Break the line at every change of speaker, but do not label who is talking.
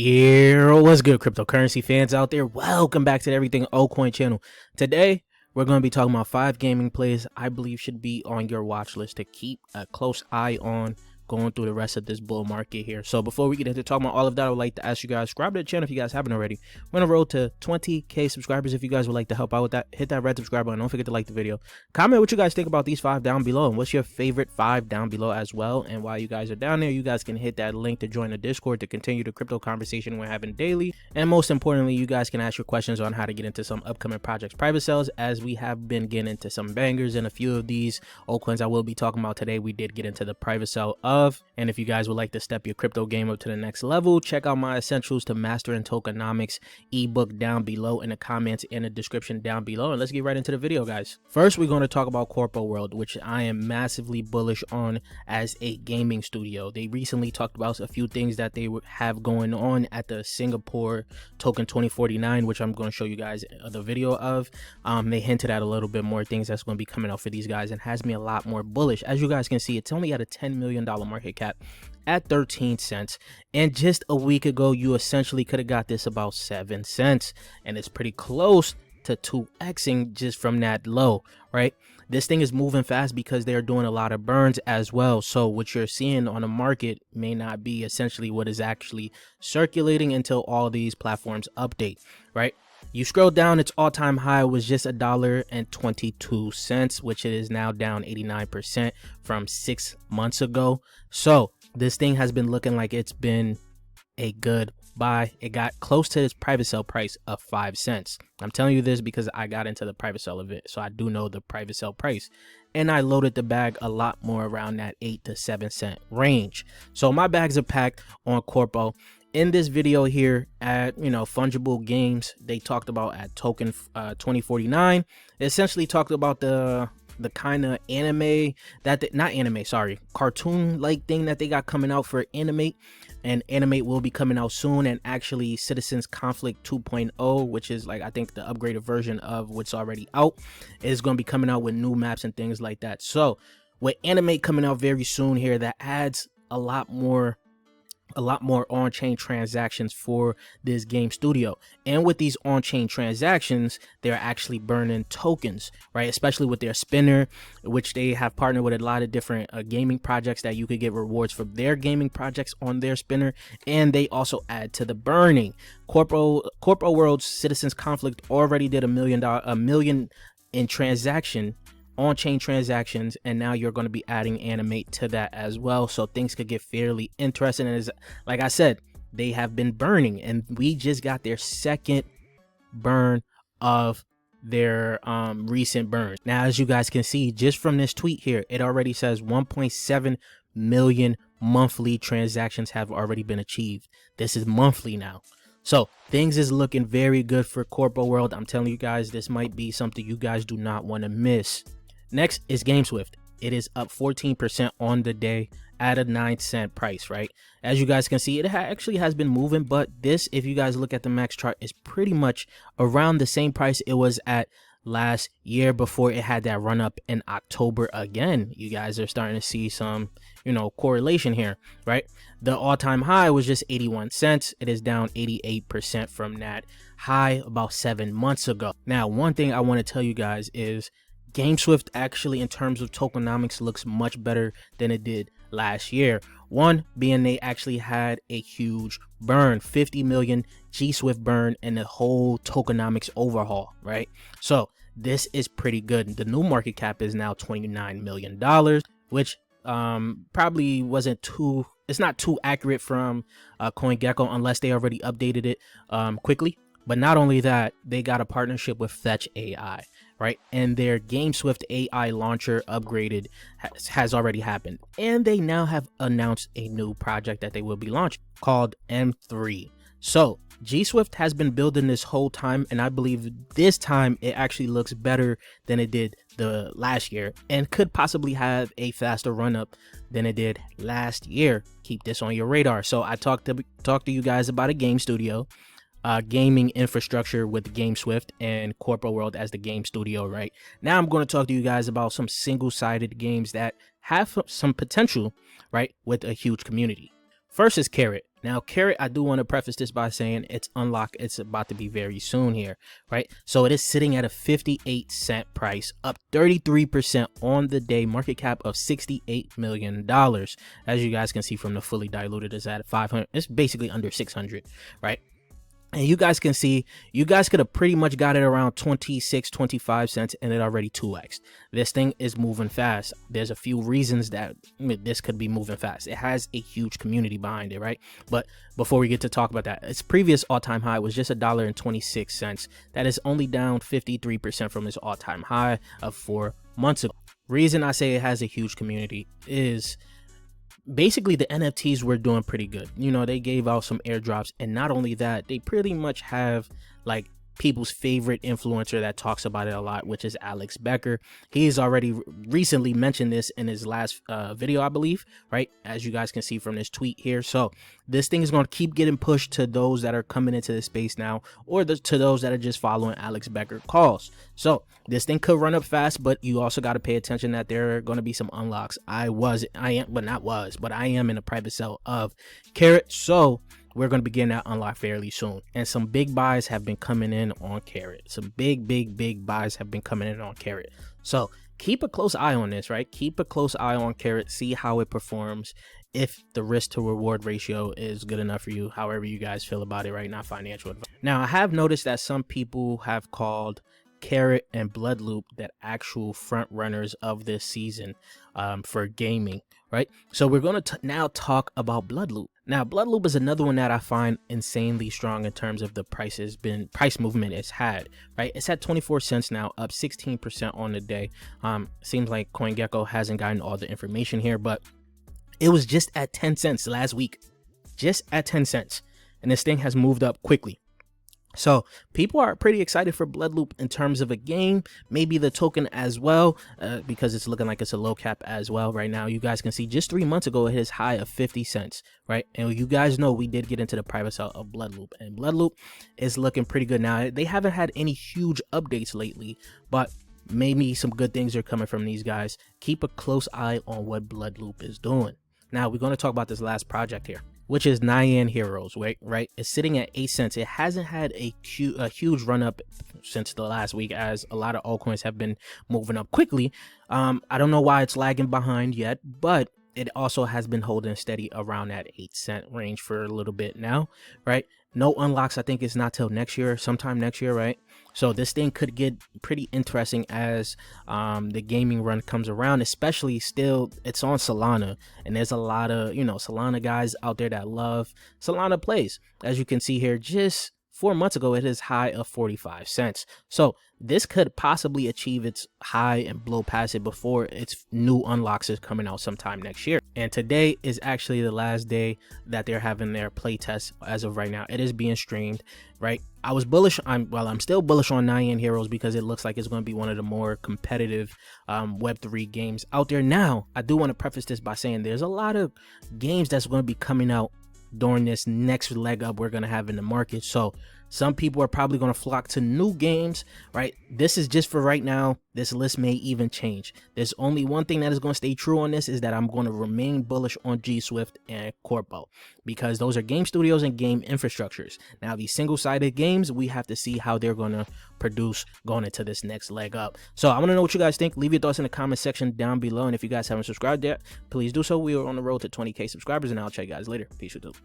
Yeah, what's good, cryptocurrency fans out there? Welcome back to the Everything Altcoin channel. Today, we're going to be talking about 5 gaming plays I believe should be on your watch list to keep a close eye on going through the rest of this bull market here. So before we get into talking about all of that, I would like to ask you guys, subscribe to the channel if you guys haven't already. We're on a road to 20k subscribers. If you guys would like to help out with that, hit that red subscribe button. Don't forget to like the video. Comment what you guys think about these 5 down below, and what's your favorite 5 down below as well. And while you guys are down there, you guys can hit that link to join the Discord to continue the crypto conversation we're having daily. And most importantly, you guys can ask your questions on how to get into some upcoming projects private sales, as we have been getting into some bangers. And a few of these altcoins I will be talking about today, we did get into the private sale of. And if you guys would like to step your crypto game up to the next level, check out my Essentials to Mastering Tokenomics ebook down below in the comments and the description down below. And let's get right into the video, guys. First, we're going to talk about Corpo World, which I am massively bullish on as a gaming studio. They recently talked about a few things that they have going on at the Singapore Token 2049, which I'm going to show you guys the video of. They hinted at a little bit more things that's going to be coming out for these guys, and has me a lot more bullish. As you guys can see, it's only at a $10 million market cap at 13 cents, and just a week ago you essentially could have got this about 7 cents, and it's pretty close to 2xing just from that low, right? This thing is moving fast because they're doing a lot of burns as well. So what you're seeing on the market may not be essentially what is actually circulating until all these platforms update, right? You scroll down, its all-time high was just $1.22, which it is now down 89% from 6 months ago. So this thing has been looking like it's been a good buy. It got close to its private sale price of 5 cents. I'm telling you this because I got into the private sale of it, so I do know the private sale price, and I loaded the bag a lot more around that 8 to 7 cent range. So my bags are packed on Corpo. In this video here at Fungible Games, they talked about at Token 2049, it essentially talked about the kind of anime that cartoon like thing that they got coming out for Animate, and Animate will be coming out soon. And actually Citizens Conflict 2.0, which is like I think the upgraded version of what's already out, is going to be coming out with new maps and things like that. So with Animate coming out very soon here, that adds a lot more on-chain transactions for this game studio. And with these on-chain transactions, they're actually burning tokens, right? Especially with their spinner, which they have partnered with a lot of different gaming projects that you could get rewards for their gaming projects on their spinner. And they also add to the burning. Corpo World's Citizens Conflict already did $1 million in on-chain transactions, and now you're going to be adding Animate to that as well. So things could get fairly interesting. And like I said, they have been burning, and we just got their second burn of their recent burn. Now, as you guys can see, just from this tweet here, it already says 1.7 million monthly transactions have already been achieved. This is monthly now. So things is looking very good for Corpo World. I'm telling you guys, this might be something you guys do not want to miss. Next is GameSwift. It is up 14% on the day at a 9 cent price, right? As you guys can see, it actually has been moving, but this, if you guys look at the max chart, is pretty much around the same price it was at last year before it had that run up in October again. You guys are starting to see some, correlation here, right? The all-time high was just 81 cents. It is down 88% from that high about 7 months ago. Now, one thing I want to tell you guys is GameSwift actually, in terms of tokenomics, looks much better than it did last year. One being they actually had a huge burn, 50 million GSWIFT burn, and the whole tokenomics overhaul, right? So this is pretty good. The new market cap is now $29 million, which probably wasn't too, it's not too accurate from CoinGecko unless they already updated it quickly. But not only that, they got a partnership with Fetch AI, right? And their GameSwift AI launcher upgraded has already happened. And they now have announced a new project that they will be launching called M3. So GSWIFT has been building this whole time, and I believe this time it actually looks better than it did the last year, and could possibly have a faster run up than it did last year. Keep this on your radar. So I talked to you guys about a game studio, gaming infrastructure with GameSwift, and Corpo World as the game studio. Right now I'm going to talk to you guys about some single-sided games that have some potential, right, with a huge community. First is Karrat. Now, Karrat, I do want to preface this by saying it's unlocked. It's about to be very soon here, right? So it is sitting at a 58-cent price, up 33% on the day, market cap of $68 million. As you guys can see from the fully diluted, is at 500. It's basically under 600, right? And you guys can see, you guys could have pretty much got it around 26, 25 cents and it already 2x. This thing is moving fast. There's a few reasons that this could be moving fast. It has a huge community behind it, right? But before we get to talk about that, its previous all-time high was just $1.26. That is only down 53% from its all-time high of 4 months ago. Reason I say it has a huge community is basically the NFTs were doing pretty good. You know, they gave out some airdrops, and not only that, they pretty much have like people's favorite influencer that talks about it a lot, which is Alex Becker. He's already recently mentioned this in his last video, I believe, right? As you guys can see from this tweet here. So this thing is going to keep getting pushed to those that are coming into the space now, or to those that are just following Alex Becker calls. So this thing could run up fast, but you also got to pay attention that there are going to be some unlocks. I am in a private sale of Karrat. So we're going to be getting that unlocked fairly soon. And some big buys have been coming in on Karrat. Some big buys have been coming in on Karrat. So keep a close eye on this, right? Keep a close eye on Karrat. See how it performs. If the risk to reward ratio is good enough for you, however you guys feel about it, right? Not financial advice. Now, I have noticed that some people have called Karrat and bloodloop that actual front runners of this season for gaming, right? So we're going to now talk about bloodloop. Now, bloodloop is another one that I find insanely strong in terms of the price movement it's had, right? It's at 24 cents now, up 16% on the day. Seems like CoinGecko hasn't gotten all the information here, but it was just at 10 cents last week, just at 10 cents. And this thing has moved up quickly. So people are pretty excited for bloodloop in terms of a game, maybe the token as well, because it's looking like it's a low cap as well right now. You guys can see just 3 months ago it hit its high of 50 cents, right? And you guys know we did get into the private sale of bloodloop, and bloodloop is looking pretty good now. They haven't had any huge updates lately, but maybe some good things are coming from these guys. Keep a close eye on what bloodloop is doing. Now we're going to talk about this last project here, which is Nyan Heroes, right? It's sitting at 8 cents. It hasn't had a huge run up since the last week, as a lot of altcoins have been moving up quickly. I don't know why it's lagging behind yet, but it also has been holding steady around that 8 cent range for a little bit now, right? No unlocks, I think it's not till next year, sometime next year, right? So this thing could get pretty interesting as the gaming run comes around, especially still it's on Solana, and there's a lot of, you know, Solana guys out there that love Solana plays. As you can see here, just 4 months ago it is high of 45 cents. So this could possibly achieve its high and blow past it before its new unlocks is coming out sometime next year. And today is actually the last day that they're having their playtest. As of right now, it is being streamed, right? I was bullish. I'm still bullish on Nyan Heroes because it looks like it's going to be one of the more competitive Web3 games out there. Now, I do want to preface this by saying there's a lot of games that's going to be coming out during this next leg up we're going to have in the market. So some people are probably going to flock to new games, right? This is just for right now. This list may even change. There's only one thing that is going to stay true on this, is that I'm going to remain bullish on GSWIFT and CROPO, because those are game studios and game infrastructures. Now, these single-sided games, we have to see how they're going to produce going into this next leg up. So I want to know what you guys think. Leave your thoughts in the comment section down below. And if you guys haven't subscribed yet, please do so. We are on the road to 20K subscribers, and I'll check you guys later. Peace, YouTube.